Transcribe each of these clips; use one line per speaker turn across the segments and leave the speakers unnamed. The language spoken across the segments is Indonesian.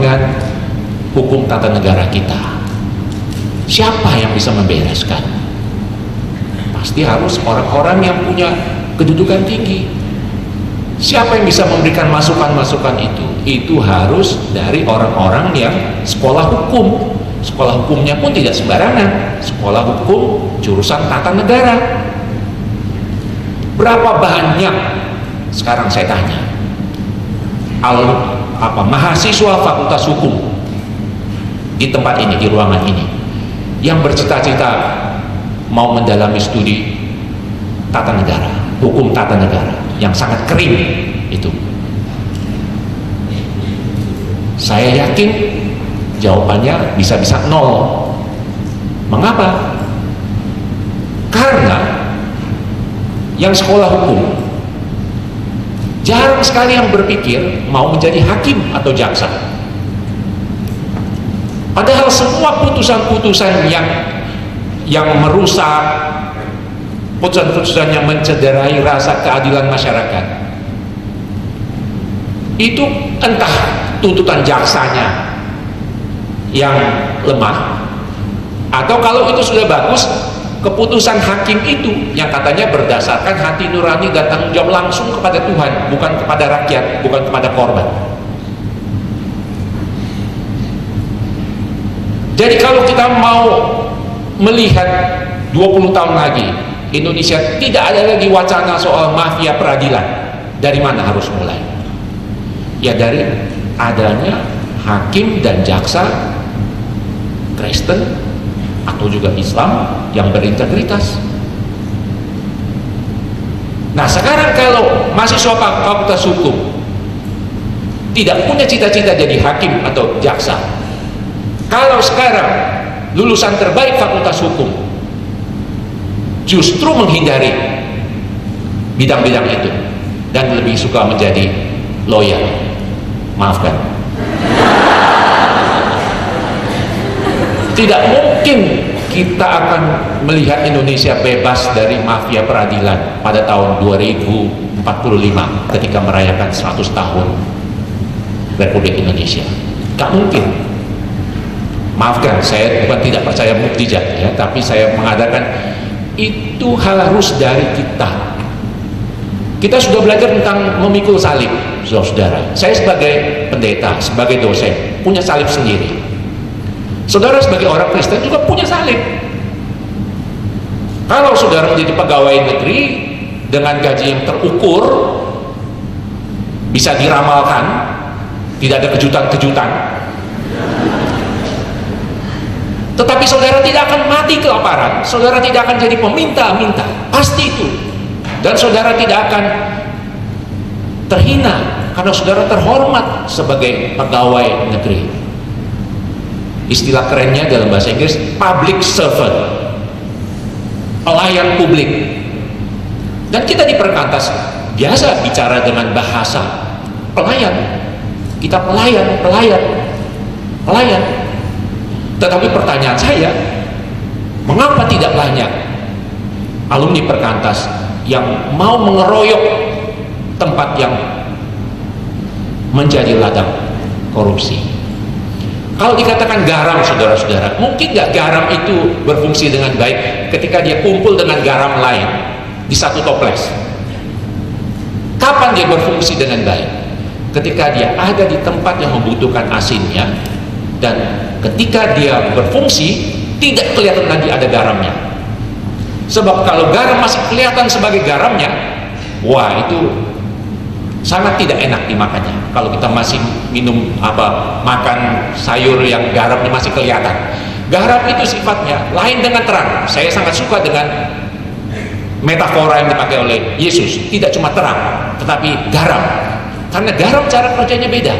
dengan hukum tata negara kita? Siapa yang bisa membereskan? Pasti harus orang-orang yang punya kedudukan tinggi. Siapa yang bisa memberikan masukan-masukan itu? Itu harus dari orang-orang yang sekolah hukum. Sekolah hukumnya pun tidak sembarangan. Sekolah hukum jurusan tata negara. Berapa banyak, sekarang saya tanya, mahasiswa fakultas hukum di tempat ini, di ruangan ini, yang bercita-cita mau mendalami studi tata negara, hukum tata negara yang sangat kering itu, saya yakin jawabannya bisa-bisa nol. Mengapa? Karena yang sekolah hukum jarang sekali yang berpikir mau menjadi hakim atau jaksa. Padahal semua putusan-putusan yang merusak, putusan-putusan yang mencederai rasa keadilan masyarakat, itu entah tuntutan jaksanya yang lemah, atau kalau itu sudah bagus, keputusan hakim itu yang katanya berdasarkan hati nurani dan tanggung jawab langsung kepada Tuhan, bukan kepada rakyat, bukan kepada korban. Jadi kalau kita mau melihat 20 tahun lagi Indonesia tidak ada lagi wacana soal mafia peradilan, dari mana harus mulai? Ya dari adanya hakim dan jaksa Kristen atau juga Islam yang berintegritas. Nah sekarang kalau mahasiswa fakultas hukum tidak punya cita-cita jadi hakim atau jaksa, kalau sekarang lulusan terbaik fakultas hukum justru menghindari bidang-bidang itu dan lebih suka menjadi lawyer, maafkan, tidak mungkin kita akan melihat Indonesia bebas dari mafia peradilan pada tahun 2045 ketika merayakan 100 tahun Republik Indonesia. Gak mungkin. Maafkan, saya bukan tidak percaya mukjizat ya, tapi saya mengadakan itu harus dari kita. Kita sudah belajar tentang memikul salib, saudara. Saya sebagai pendeta, sebagai dosen, punya salib sendiri. Saudara sebagai orang Kristen juga punya salib. Kalau saudara menjadi pegawai negeri dengan gaji yang terukur, bisa diramalkan, tidak ada kejutan-kejutan, tetapi saudara tidak akan mati kelaparan, saudara tidak akan jadi peminta-minta, pasti itu. Dan saudara tidak akan terhina karena saudara terhormat sebagai pegawai negeri. Istilah kerennya dalam bahasa Inggris public servant, pelayan publik. Dan kita di Perkantas biasa bicara dengan bahasa pelayan. Kita pelayan. Tetapi pertanyaan saya, mengapa tidak banyak alumni Perkantas yang mau mengeroyok tempat yang menjadi ladang korupsi? Kalau dikatakan garam, saudara-saudara, mungkin nggak garam itu berfungsi dengan baik ketika dia kumpul dengan garam lain di satu toples? Kapan dia berfungsi dengan baik? Ketika dia ada di tempat yang membutuhkan asinnya, dan ketika dia berfungsi tidak kelihatan lagi ada garamnya. Sebab kalau garam masih kelihatan sebagai garamnya, wah itu sangat tidak enak dimakannya. Kalau kita masih makan sayur yang garamnya masih kelihatan. Garam itu sifatnya lain dengan terang. Saya sangat suka dengan metafora yang dipakai oleh Yesus. Tidak cuma terang, tetapi garam. Karena garam cara kerjanya beda.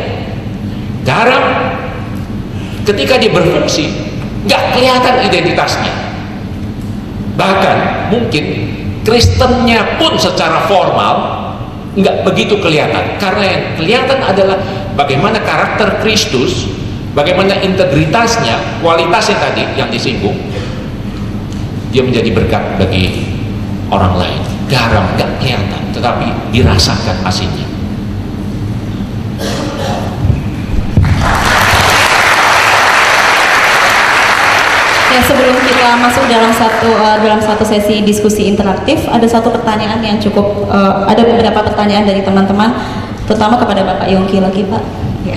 Garam ketika dia berfungsi nggak kelihatan identitasnya. Bahkan mungkin Kristennya pun secara formal nggak begitu kelihatan, karena yang kelihatan adalah bagaimana karakter Kristus, bagaimana integritasnya, kualitasnya tadi yang disinggung. Dia menjadi berkat bagi orang lain. Garam nggak kelihatan, tetapi dirasakan asinnya.
Oke, sebelum kita masuk dalam satu sesi diskusi interaktif, ada satu pertanyaan yang cukup ada beberapa pertanyaan dari teman-teman, terutama kepada Bapak Yongki lagi, Pak. Ya.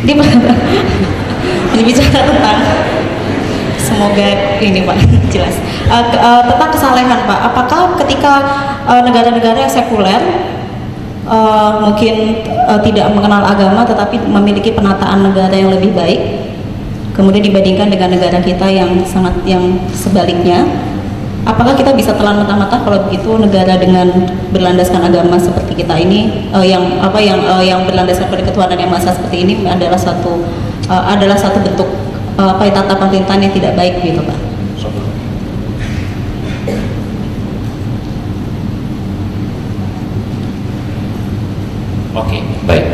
Ini bicara tentang, semoga ini Pak jelas tentang kesalehan, Pak. Apakah ketika negara-negara yang sekuler mungkin tidak mengenal agama tetapi memiliki penataan negara yang lebih baik, kemudian dibandingkan dengan negara kita yang sebaliknya, apakah kita bisa telan mentah-mentah kalau begitu negara dengan berlandaskan agama seperti kita ini yang berlandaskan pada ketuhanan yang maha seperti ini adalah satu bentuk tata pemerintahan yang tidak baik gitu, Pak?
Oke, baik.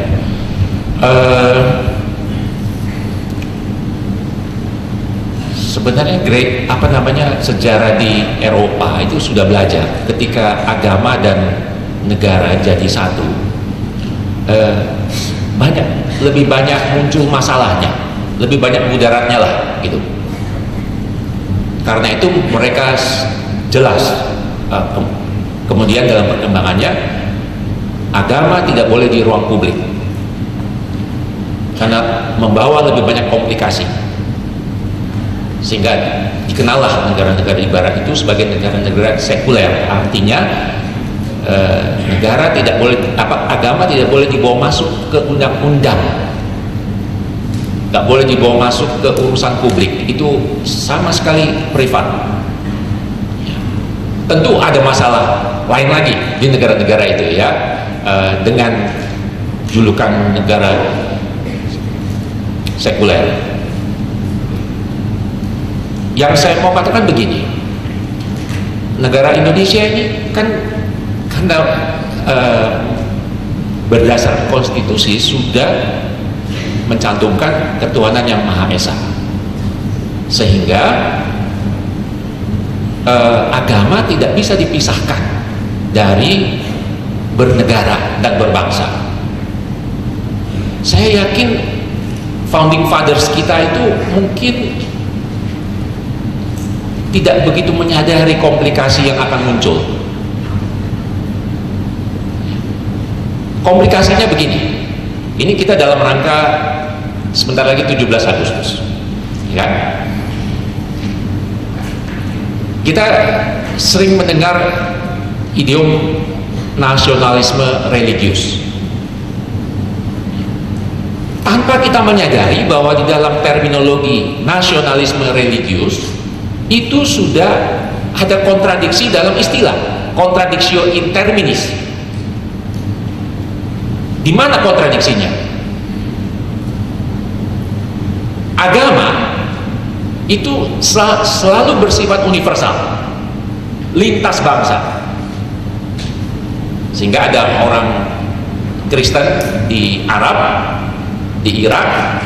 Sebenarnya sejarah di Eropa itu sudah belajar ketika agama dan negara jadi satu, lebih banyak muncul masalahnya, lebih banyak mudaratnya lah gitu. Karena itu mereka jelas kemudian dalam perkembangannya agama tidak boleh di ruang publik karena membawa lebih banyak komplikasi, sehingga dikenallah negara-negara di barat itu sebagai negara-negara sekuler. Artinya agama tidak boleh dibawa masuk ke undang-undang, nggak boleh dibawa masuk ke urusan publik, itu sama sekali privat. Tentu ada masalah lain lagi di negara-negara itu ya, dengan julukan negara sekuler. Yang saya mau katakan begini, negara Indonesia ini kan karena berdasar konstitusi sudah mencantumkan ketuhanan yang Maha Esa, sehingga agama tidak bisa dipisahkan dari bernegara dan berbangsa. Saya yakin founding fathers kita itu mungkin tidak begitu menyadari komplikasi yang akan muncul. Komplikasinya begini, ini kita dalam rangka sebentar lagi 17 Agustus ya. Kita sering mendengar idiom nasionalisme religius tanpa kita menyadari bahwa di dalam terminologi nasionalisme religius itu sudah ada kontradiksi dalam istilah, contradictio in terminis. Di mana kontradiksinya? Agama itu selalu bersifat universal, lintas bangsa, sehingga ada orang Kristen di Arab, di Irak,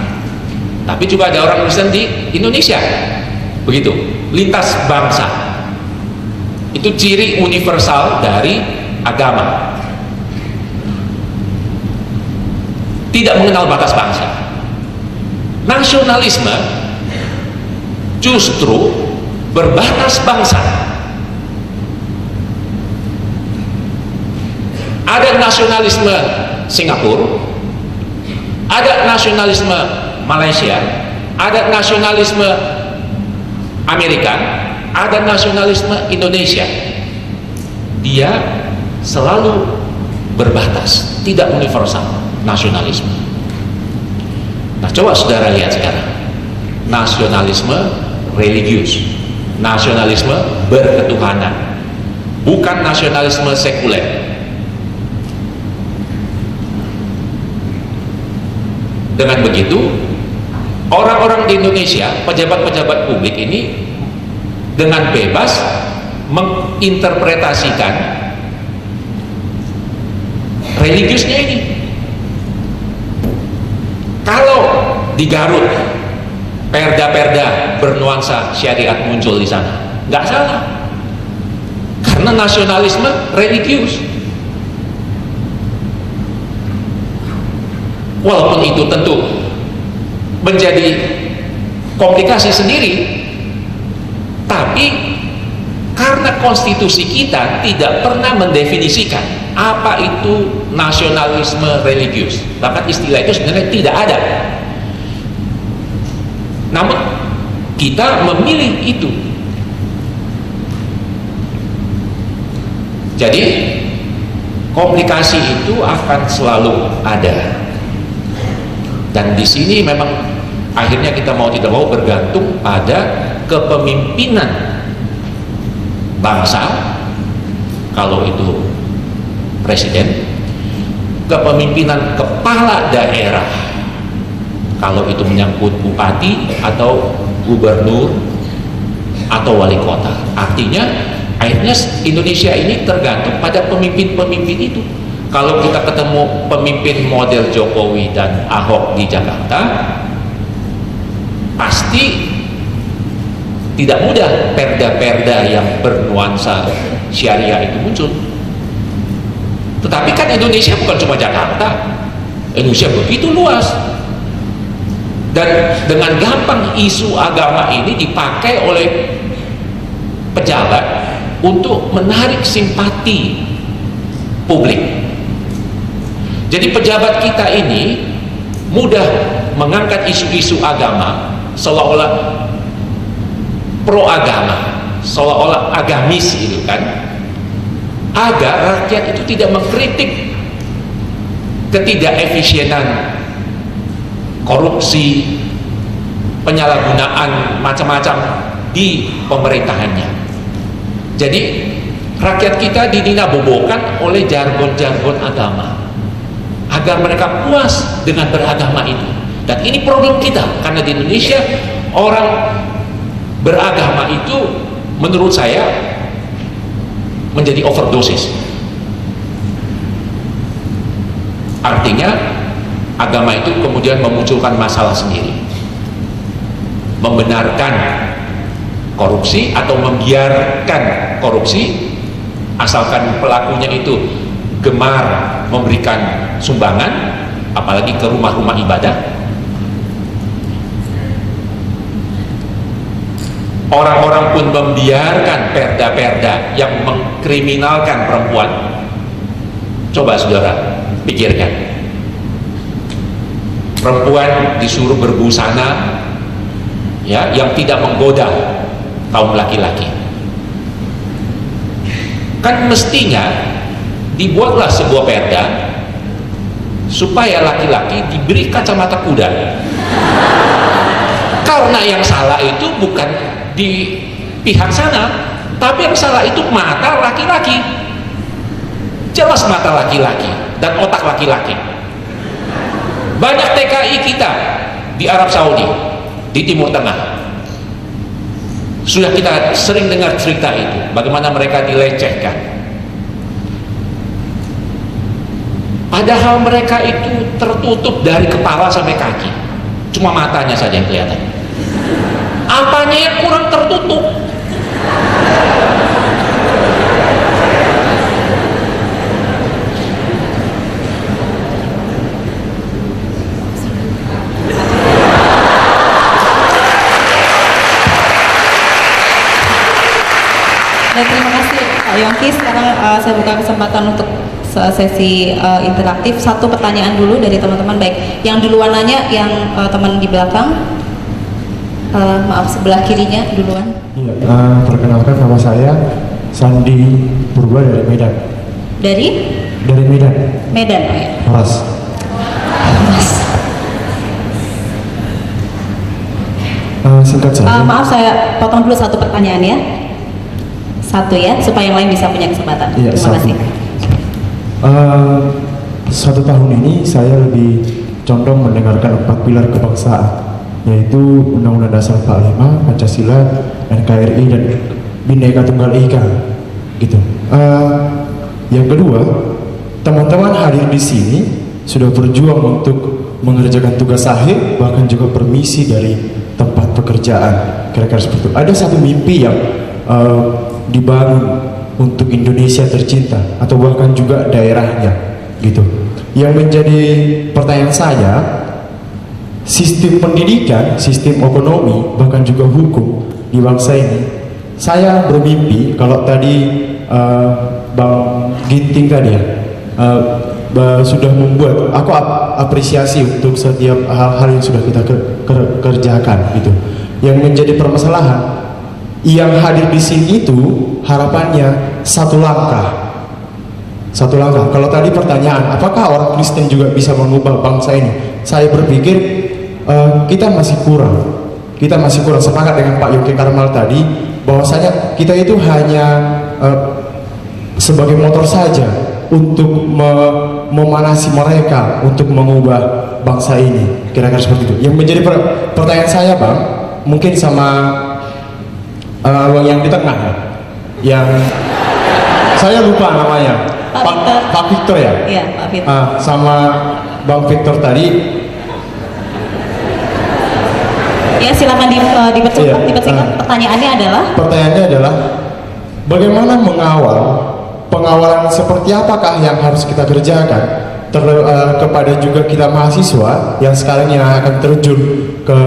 tapi juga ada orang Kristen di Indonesia, begitu, lintas bangsa. Itu ciri universal dari agama, tidak mengenal batas bangsa. Nasionalisme justru berbatas bangsa. Ada nasionalisme Singapura, ada nasionalisme Malaysia, ada nasionalisme Amerika, ada nasionalisme Indonesia. Dia selalu berbatas, tidak universal nasionalisme. Nah, coba saudara lihat sekarang, nasionalisme religius, nasionalisme berketuhanan, bukan nasionalisme sekuler. Dengan begitu, orang-orang di Indonesia, pejabat-pejabat publik ini dengan bebas menginterpretasikan religiusnya ini. Kalau di Garut perda-perda bernuansa syariat muncul di sana, nggak salah, karena nasionalisme religius. Walaupun itu tentu menjadi komplikasi sendiri Tapi karena konstitusi kita tidak pernah mendefinisikan apa itu nasionalisme religius, bahkan istilah itu sebenarnya tidak ada. Namun kita memilih itu. Jadi komplikasi itu akan selalu ada. Dan di sini memang akhirnya kita mau tidak mau bergantung pada kepemimpinan bangsa, kalau itu presiden, kepemimpinan kepala daerah, kalau itu menyangkut bupati atau gubernur atau wali kota. Artinya akhirnya Indonesia ini tergantung pada pemimpin-pemimpin itu. Kalau kita ketemu pemimpin model Jokowi dan Ahok di Jakarta, pasti tidak mudah perda-perda yang bernuansa syariah itu muncul. Tetapi kan Indonesia bukan cuma Jakarta, Indonesia begitu luas. Dan dengan gampang isu agama ini dipakai oleh pejabat untuk menarik simpati publik. Jadi pejabat kita ini mudah mengangkat isu-isu agama seolah-olah pro agama, seolah-olah agamis gitu kan, agar rakyat itu tidak mengkritik ketidakefisienan, korupsi, penyalahgunaan macam-macam di pemerintahannya. Jadi rakyat kita didinabobokan oleh jargon-jargon agama agar mereka puas dengan beragama itu. Dan ini problem kita, karena di Indonesia orang beragama itu menurut saya menjadi overdosis. Artinya agama itu kemudian memunculkan masalah sendiri, membenarkan korupsi atau membiarkan korupsi asalkan pelakunya itu gemar memberikan sumbangan, apalagi ke rumah-rumah ibadah. Orang-orang pun membiarkan perda-perda yang mengkriminalkan perempuan. Coba saudara pikirkan, perempuan disuruh berbusana ya, yang tidak menggoda kaum laki-laki. Kan mestinya dibuatlah sebuah perda supaya laki-laki diberi kacamata kuda, karena yang salah itu bukan di pihak sana, tapi yang salah itu mata laki-laki. Jelas mata laki-laki dan otak laki-laki. Banyak TKI kita di Arab Saudi, di Timur Tengah, sudah kita sering dengar cerita itu, bagaimana mereka dilecehkan. Padahal mereka itu tertutup dari kepala sampai kaki, cuma matanya saja yang kelihatan. Apanya yang kurang tertutup?
Dan terima kasih Pak Yongki. Sekarang saya buka kesempatan untuk sesi interaktif. Satu pertanyaan dulu dari teman-teman, baik yang duluan nanya, yang teman di belakang, maaf sebelah kirinya duluan.
Iya, perkenalkan nama saya Sandi Purba dari Medan.
Dari
Medan.
Medan, oh ya.
Horas. Singkat saja.
Maaf saya potong dulu satu pertanyaan ya. Satu ya, supaya yang lain bisa punya kesempatan.
Iya,
terima kasih.
1 tahun ini saya lebih condong mendengarkan 4 pilar kebangsaan, yaitu Undang-Undang Dasar 45, Pancasila, NKRI, dan Bhinneka Tunggal Ika. Gitu. Yang kedua, teman-teman hadir di sini sudah berjuang untuk mengerjakan tugas akhir, bahkan juga permisi dari tempat pekerjaan. Kira-kira seperti itu. Ada satu mimpi yang dibangun untuk Indonesia tercinta, atau bahkan juga daerahnya, gitu. Yang menjadi pertanyaan saya, sistem pendidikan, sistem ekonomi, bahkan juga hukum di bangsa ini saya bermimpi kalau tadi Bang Ginting tadi ya sudah membuat aku apresiasi untuk setiap hal-hal yang sudah kita kerjakan gitu. Yang menjadi permasalahan yang hadir di sini itu harapannya satu langkah. Kalau tadi pertanyaan, apakah orang Kristen juga bisa mengubah bangsa ini? Saya berpikir kita masih kurang. Sepakat dengan Pak Yogi Karmal tadi bahwasanya kita itu hanya sebagai motor saja untuk memanasi mereka untuk mengubah bangsa ini, kira-kira seperti itu. Yang menjadi pertanyaan saya, Bang, mungkin sama yang di tengah, yang saya lupa namanya, Pak Victor ya?
Iya, Pak Victor.
Sama Bang Victor tadi.
Ya, silakan dipercepat,
Iya.
Pertanyaannya adalah
Bagaimana pengawalan seperti apakah yang harus kita kerjakan kepada juga kita mahasiswa yang sekarang yang akan terjun ke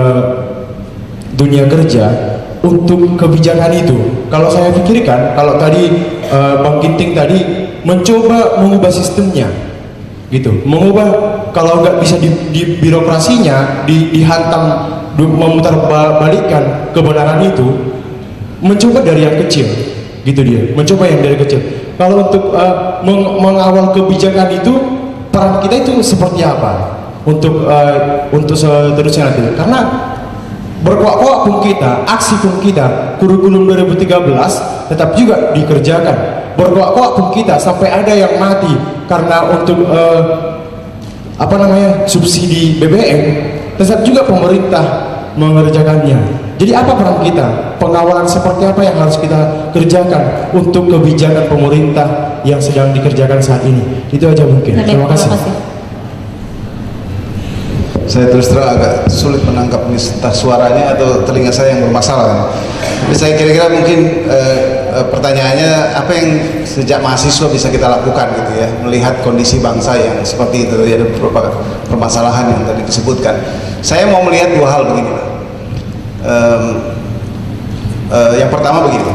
dunia kerja untuk kebijakan itu. Kalau saya pikirkan, kalau tadi Bang Ginting tadi mencoba mengubah sistemnya gitu, mengubah, kalau nggak bisa di birokrasinya dihantam, memutar balikkan kebenaran itu, mencoba dari yang kecil gitu, dia mencoba yang dari kecil. Kalau untuk mengawal kebijakan itu, peran kita itu seperti apa untuk seterusnya nanti, karena berkuak-kuak pun kita, aksi pun kita, kurikulum 2013 tetap juga dikerjakan, berkuak-kuak pun kita sampai ada yang mati karena untuk subsidi BBM, tetap juga pemerintah mengerjakannya. Jadi apa peran kita? Pengawalan seperti apa yang harus kita kerjakan untuk kebijakan pemerintah yang sedang dikerjakan saat ini? Itu aja mungkin. Terima kasih.
Saya terus terang agak sulit menangkap ini, entah suaranya atau telinga saya yang bermasalah. Jadi saya kira-kira mungkin pertanyaannya, apa yang sejak mahasiswa bisa kita lakukan gitu ya, melihat kondisi bangsa yang seperti itu, ada beberapa permasalahan yang tadi disebutkan. Saya mau melihat dua hal begini, Pak. Yang pertama begini,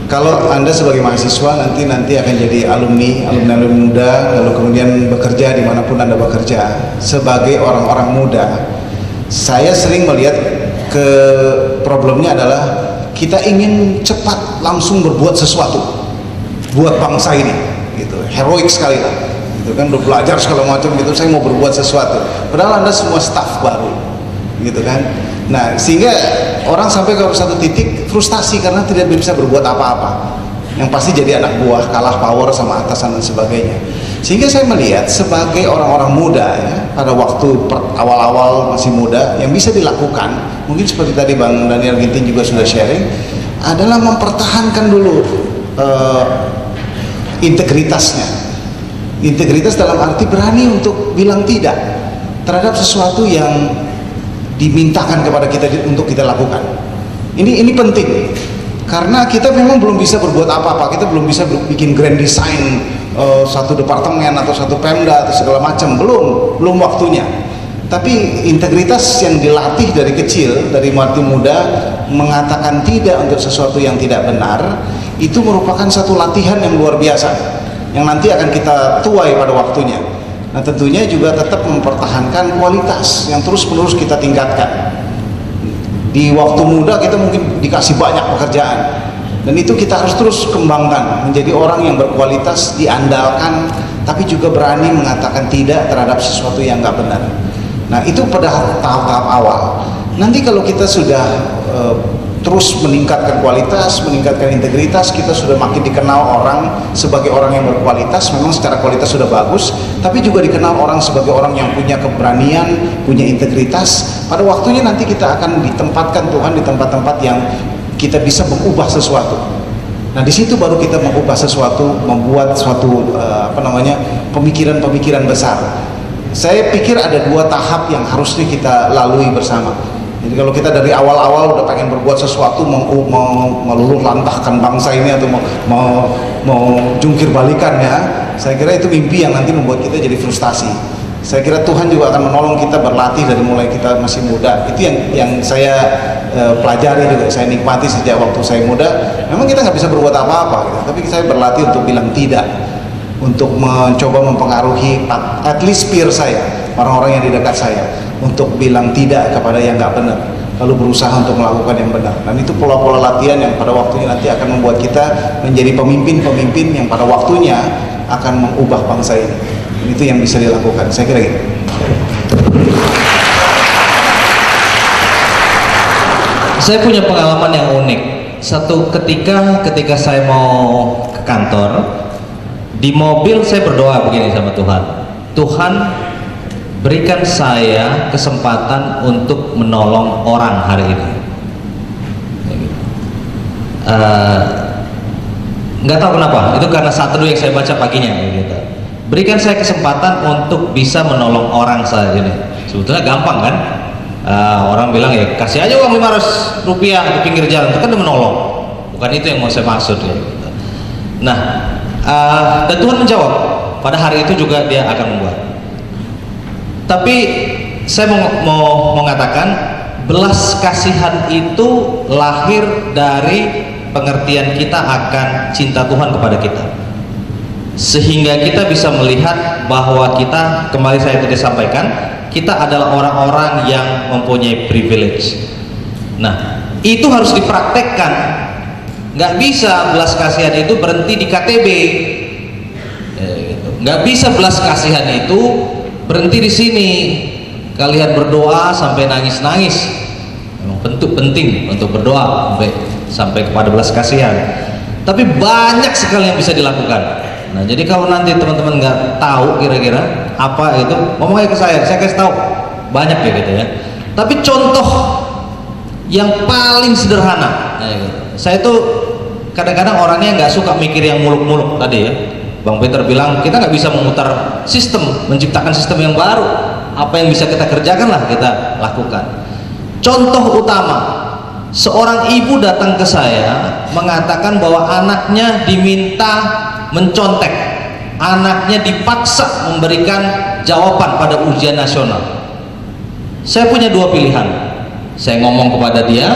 kalau Anda sebagai mahasiswa nanti akan jadi alumni muda, lalu kemudian bekerja dimanapun Anda bekerja sebagai orang-orang muda, saya sering melihat problemnya adalah kita ingin cepat langsung berbuat sesuatu buat bangsa ini gitu, heroik sekali lah gitu kan, udah belajar segala macam gitu, saya mau berbuat sesuatu, padahal Anda semua staff baru gitu kan. Nah, sehingga orang sampai ke satu titik frustasi karena tidak bisa berbuat apa-apa, yang pasti jadi anak buah, kalah power sama atasan dan sebagainya. Sehingga saya melihat sebagai orang-orang muda ya, pada waktu awal-awal masih muda, yang bisa dilakukan mungkin seperti tadi Bang Daniel Ginting juga sudah sharing, adalah mempertahankan dulu integritasnya. Integritas dalam arti berani untuk bilang tidak terhadap sesuatu yang dimintakan kepada kita untuk kita lakukan. Ini penting karena kita memang belum bisa berbuat apa-apa, kita belum bisa bikin grand design satu departemen atau satu pemda atau segala macam, belum waktunya. Tapi integritas yang dilatih dari kecil, dari waktu muda, mengatakan tidak untuk sesuatu yang tidak benar, itu merupakan satu latihan yang luar biasa yang nanti akan kita tuai pada waktunya. Nah, tentunya juga tetap mempertahankan kualitas yang terus-menerus kita tingkatkan. Di waktu muda kita mungkin dikasih banyak pekerjaan, dan itu kita harus terus kembangkan menjadi orang yang berkualitas, diandalkan, tapi juga berani mengatakan tidak terhadap sesuatu yang nggak benar. Nah, itu pada tahap-tahap awal. Nanti kalau kita sudah terus meningkatkan kualitas, meningkatkan integritas, kita sudah makin dikenal orang sebagai orang yang berkualitas, memang secara kualitas sudah bagus, tapi juga dikenal orang sebagai orang yang punya keberanian, punya integritas. Pada waktunya nanti kita akan ditempatkan Tuhan di tempat-tempat yang kita bisa mengubah sesuatu. Nah, di situ baru kita mengubah sesuatu, membuat suatu pemikiran-pemikiran besar. Saya pikir ada dua tahap yang harusnya kita lalui bersama. Jadi kalau kita dari awal-awal udah pengen berbuat sesuatu, mau meluluh lantahkan bangsa ini atau mau jungkir balikan ya, saya kira itu mimpi yang nanti membuat kita jadi frustasi. Saya kira Tuhan juga akan menolong kita berlatih dari mulai kita masih muda. Itu yang saya pelajari juga, saya nikmati sejak waktu saya muda. Memang kita nggak bisa berbuat apa-apa gitu, tapi saya berlatih untuk bilang tidak, untuk mencoba mempengaruhi at least peer saya, orang-orang yang di dekat saya, untuk bilang tidak kepada yang nggak benar, lalu berusaha untuk melakukan yang benar. Dan itu pola-pola latihan yang pada waktunya nanti akan membuat kita menjadi pemimpin-pemimpin yang pada waktunya akan mengubah bangsa ini. Itu yang bisa dilakukan, saya kira gitu.
Saya punya pengalaman yang unik. Satu ketika saya mau ke kantor, di mobil saya berdoa begini sama Tuhan. Tuhan, berikan saya kesempatan untuk menolong orang hari ini. Nggak tahu kenapa, itu karena satu yang saya baca paginya gitu. Berikan saya kesempatan untuk bisa menolong orang saat ini. Sebetulnya gampang kan? Orang bilang ya kasih aja uang 500 rupiah di pinggir jalan, itu kan udah menolong. Bukan itu yang mau saya maksud ya. Nah, dan Tuhan menjawab. Pada hari itu juga Dia akan membuat. Tapi saya mau mengatakan belas kasihan itu lahir dari pengertian kita akan cinta Tuhan kepada kita, sehingga kita bisa melihat bahwa kita, kembali saya tadi sampaikan, kita adalah orang-orang yang mempunyai privilege. Nah, itu harus dipraktekkan. Nggak bisa belas kasihan itu berhenti di KTB, nggak bisa belas kasihan itu berhenti di sini. Kalian berdoa sampai nangis-nangis, memang penting untuk berdoa sampai kepada belas kasihan. Tapi banyak sekali yang bisa dilakukan. Nah, jadi kalau nanti teman-teman nggak tahu kira-kira apa itu, ngomong aja ke saya kasih tahu. Banyak ya gitu ya. Tapi contoh yang paling sederhana, saya tuh kadang-kadang orangnya nggak suka mikir yang muluk-muluk tadi ya. Bang Peter bilang kita nggak bisa memutar sistem, menciptakan sistem yang baru. Apa yang bisa kita kerjakan lah kita lakukan. Contoh utama, seorang ibu datang ke saya mengatakan bahwa anaknya diminta mencontek, anaknya dipaksa memberikan jawaban pada ujian nasional. Saya punya dua pilihan, saya ngomong kepada dia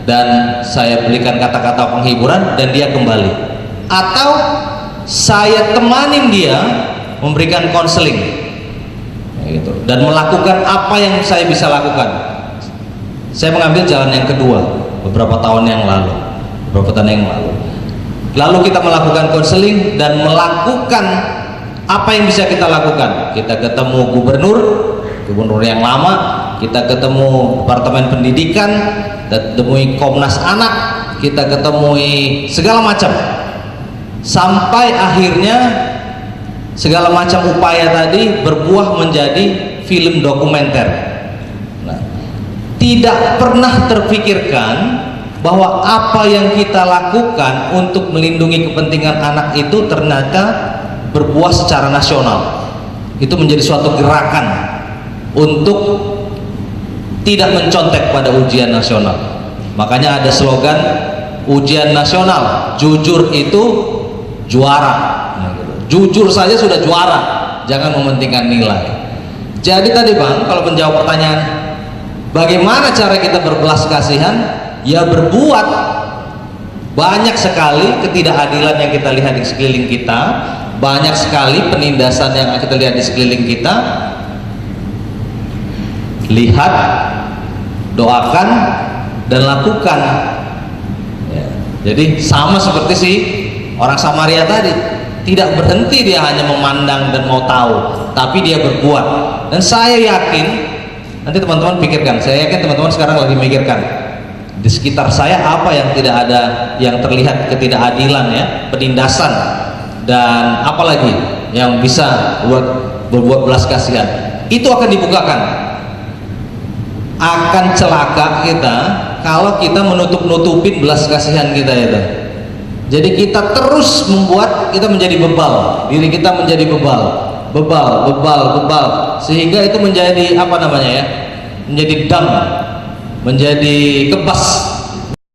dan saya berikan kata-kata penghiburan dan dia kembali, atau saya temanin dia memberikan konseling gitu, dan melakukan apa yang saya bisa lakukan. Saya mengambil jalan yang kedua beberapa tahun yang lalu. Lalu kita melakukan konseling dan melakukan apa yang bisa kita lakukan. Kita ketemu gubernur yang lama, kita ketemu departemen pendidikan, kita temui Komnas Anak, kita ketemui segala macam. Sampai akhirnya segala macam upaya tadi berbuah menjadi film dokumenter. Tidak pernah terpikirkan bahwa apa yang kita lakukan untuk melindungi kepentingan anak itu ternyata berbuah secara nasional. Itu menjadi suatu gerakan untuk tidak mencontek pada ujian nasional. Makanya ada slogan ujian nasional, jujur itu juara. Jujur saja sudah juara, jangan mementingkan nilai. Jadi tadi Bang, kalau menjawab pertanyaan bagaimana cara kita berbelas kasihan, ya berbuat. Banyak sekali ketidakadilan yang kita lihat di sekeliling kita, banyak sekali penindasan yang kita lihat di sekeliling kita. Lihat, doakan, dan lakukan ya. Jadi sama seperti si orang Samaria tadi, tidak berhenti dia hanya memandang dan mau tahu, tapi dia berbuat. Dan saya yakin, nanti teman-teman pikirkan, saya yakin teman-teman sekarang lagi mikirkan di sekitar saya apa yang tidak ada, yang terlihat ketidakadilan ya, penindasan, dan apalagi yang bisa berbuat belas kasihan. Itu akan dibukakan. Akan celaka kita kalau kita menutup-nutupin belas kasihan kita itu. Jadi kita terus membuat kita menjadi bebal, diri kita menjadi bebal, sehingga itu menjadi apa namanya ya, menjadi dam, menjadi kebas